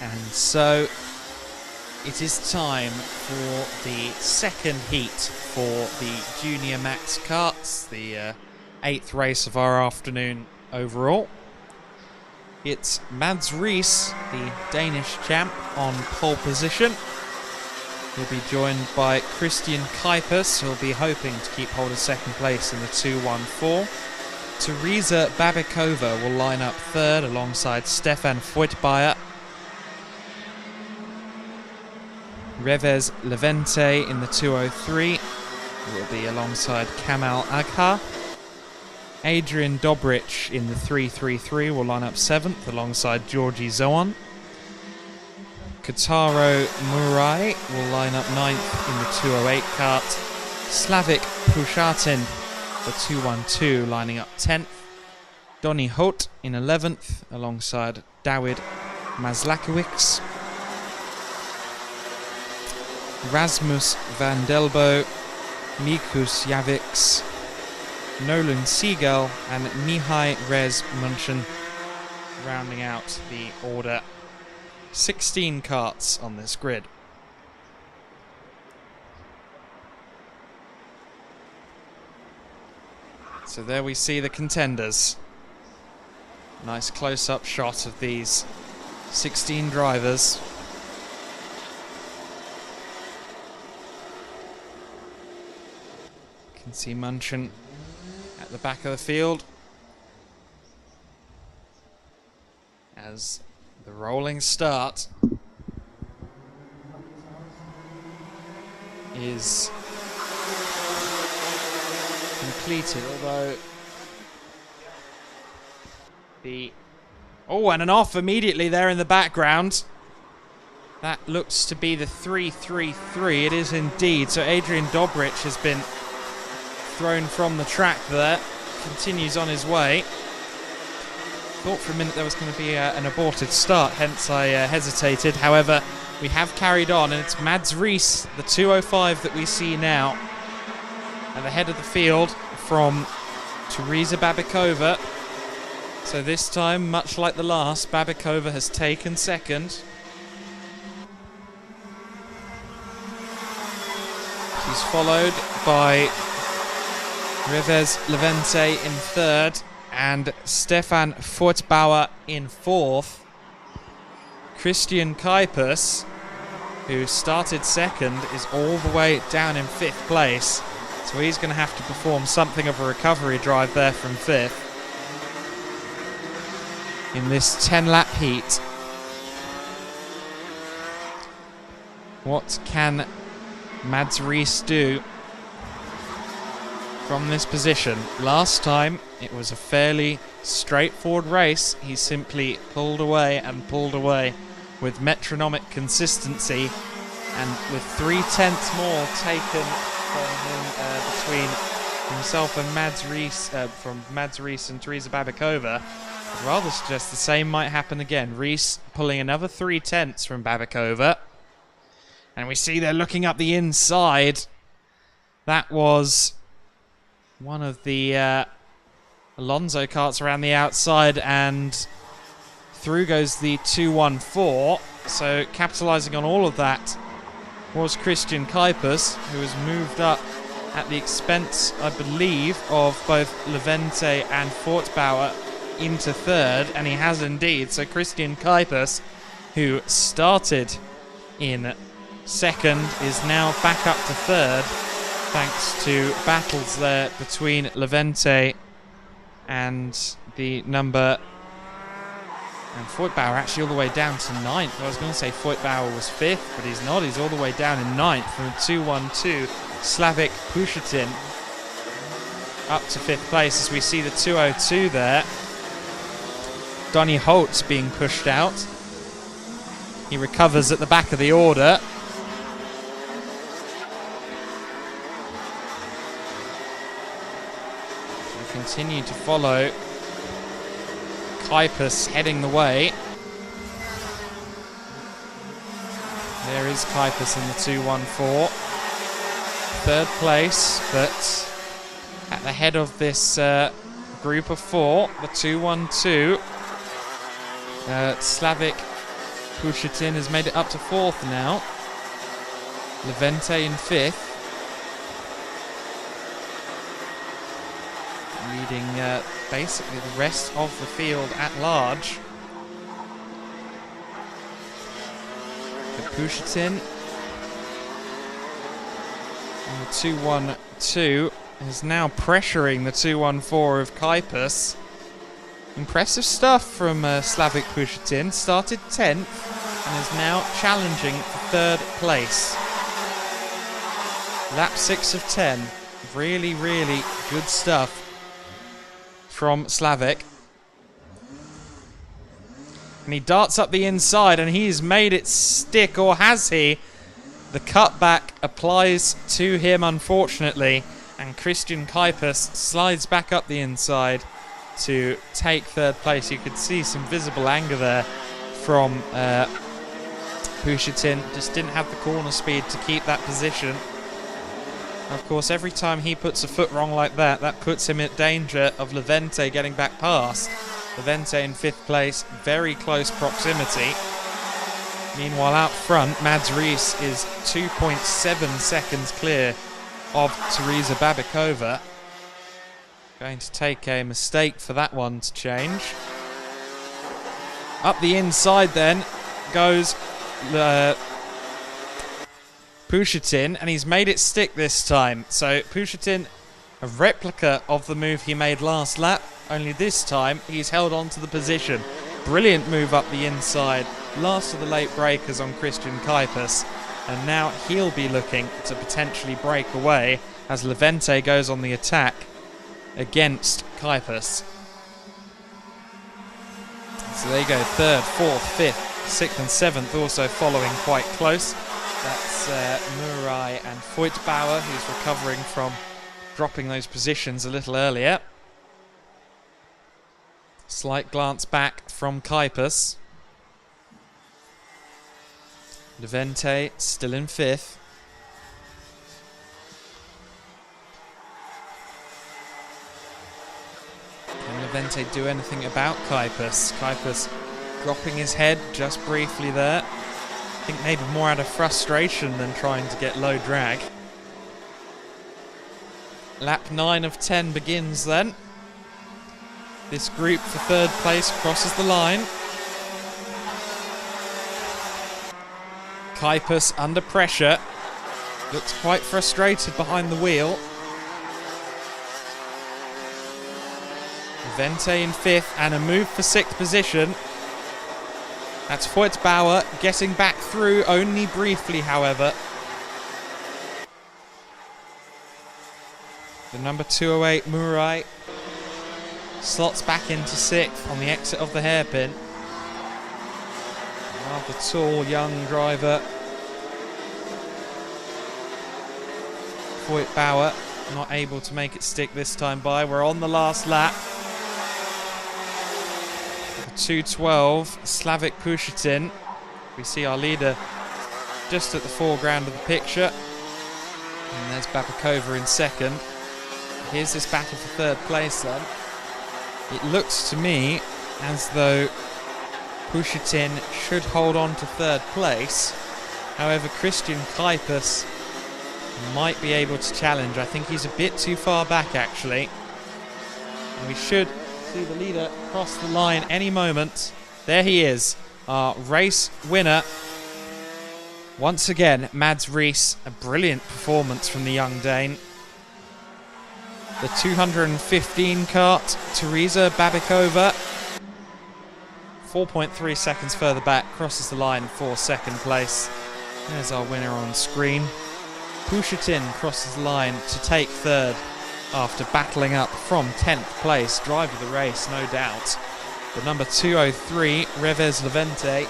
And so it is time for the second heat for the Junior Max Karts, the 8th race of our afternoon overall. It's Mads Rees, the Danish champ, on pole position. He'll be joined by Christian Kuipers, who'll be hoping to keep hold of second place in the 2-1-4. Teresa Babikova will line up third alongside Stefan Voigtbauer. Revez Levente in the 203 will be alongside Kamal Agha. Adrian Dobrich in the 333 will line up 7th alongside Georgi Zohan. Kotaro Murai will line up 9th in the 208 kart. Slavik Pushatin, the 212, lining up 10th. Donny Hout in 11th alongside Dawid Maslakovics. Rasmus van Delbo, Mikus Javiks, Nolan Seagull and Mihai Rez Munchen rounding out the order. 16 karts on this grid. So there we see the contenders. Nice close-up shot of these 16 drivers. You can see Munchen at the back of the field as the rolling start is completed, although the... Oh, and an off immediately there in the background. That looks to be the 333. It is indeed. So Adrian Dobrich has been thrown from the track there. Continues on his way. Thought for a minute there was going to be an aborted start, hence I hesitated. However, we have carried on, and it's Mads Rees, the 205 that we see now, at the head of the field from Teresa Babikova. So this time, much like the last, Babikova has taken second. She's followed by Revez Levente in third and Stefan Voigtbauer in fourth. Christian Kuipers, who started second, is all the way down in fifth place. So he's going to have to perform something of a recovery drive there from fifth in this 10-lap heat. What can Mads Rees do from this position? Last time it was a fairly straightforward race. He simply pulled away and pulled away with metronomic consistency, and with 3/10 more taken from him between himself and Mads Rees, from Mads Rees and Teresa Babikova, I'd rather suggest the same might happen again. Rees pulling another 3/10 from Babikova, and we see they're looking up the inside. That was one of the Alonso karts around the outside, and through goes the 214. So capitalizing on all of that was Christian Kuipers, who has moved up at the expense, I believe, of both Levente and Voigtbauer into third, and he has indeed. So Christian Kuipers, who started in second, is now back up to third, thanks to battles there between Levente and the number... And Voigtbauer actually all the way down to 9th. I was going to say Voigtbauer was 5th, but he's not. He's all the way down in 9th from the 212. Slavik Pushatin up to 5th place as we see the 202 there. Donny Hout being pushed out. He recovers at the back of the order. We continue to follow Kuipers heading the way. There is Kuipers in the 214. Third place, but at the head of this group of four, the 212. Slavik Pushatin has made it up to 4th now. Levente in 5th. Leading basically the rest of the field at large. Pushatin and the 2-1-2 is now pressuring the 2-1-4 of Kuipers. Impressive stuff from Slavik Pushatin. Started 10th and is now challenging for 3rd place. Lap 6 of 10. Really, really good stuff from Slavik. And he darts up the inside and he's made it stick, or has he? The cutback applies to him, unfortunately, and Christian Kuipers slides back up the inside to take 3rd place. You could see some visible anger there from Pushatin. Just didn't have the corner speed to keep that position. Of course, every time he puts a foot wrong like that, that puts him in danger of Levente getting back past. Levente in 5th place, very close proximity. Meanwhile, out front, Mads Rees is 2.7 seconds clear of Teresa Babikova. Going to take a mistake for that one to change. Up the inside then goes Pushatin, and he's made it stick this time. So Pushatin, a replica of the move he made last lap, only this time he's held on to the position. Brilliant move up the inside, last of the late breakers on Christian Kuipers, and now he'll be looking to potentially break away as Levente goes on the attack against Kuipers. So there you go, 3rd, 4th, 5th, 6th and 7th also following quite close. That's Murai and Voigtbauer, who's recovering from dropping those positions a little earlier. Slight glance back from Kuipers. Levente still in 5th. Can Levente do anything about Kuipers? Kuipers dropping his head just briefly there. I think maybe more out of frustration than trying to get low drag. Lap 9 of 10 begins then. This group for 3rd place crosses the line. Kuipers under pressure. Looks quite frustrated behind the wheel. Levente in 5th and a move for 6th position. That's Voigtbauer getting back through, only briefly however. The number 208 Murai slots back into 6th on the exit of the hairpin. Rather tall young driver. Voigtbauer not able to make it stick this time by. We're on the last lap. 2:12, Slavik Pushatin. We see our leader just at the foreground of the picture. And there's Babikova in 2nd. Here's this battle for 3rd place then. It looks to me as though Pushatin should hold on to 3rd place. However, Christian Kuipers might be able to challenge. I think he's a bit too far back actually. And we should see the leader cross the line any moment. There he is, our race winner. Once again, Mads Rees, a brilliant performance from the young Dane. The 215 kart, Teresa Babikova, 4.3 seconds further back, crosses the line for 2nd place. There's our winner on screen. Pushatin crosses the line to take 3rd after battling up from 10th place. Driver of the race, no doubt. The number 203, Revez Levente,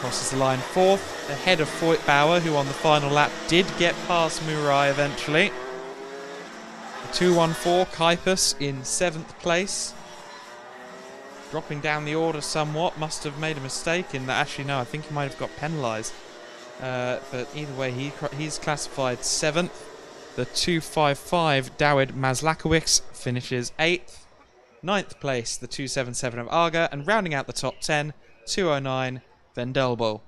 crosses the line 4th, ahead of Voigtbauer, who on the final lap did get past Murai eventually. The 214, Kuipers in 7th place. Dropping down the order somewhat, must have made a mistake in that. Actually, no, I think he might have got penalised. But either way, he's classified 7th. The 255 Dawid Maslakowicz finishes 8th. 9th place, the 277 of Arga, and rounding out the top 10, 209 Vendelbo.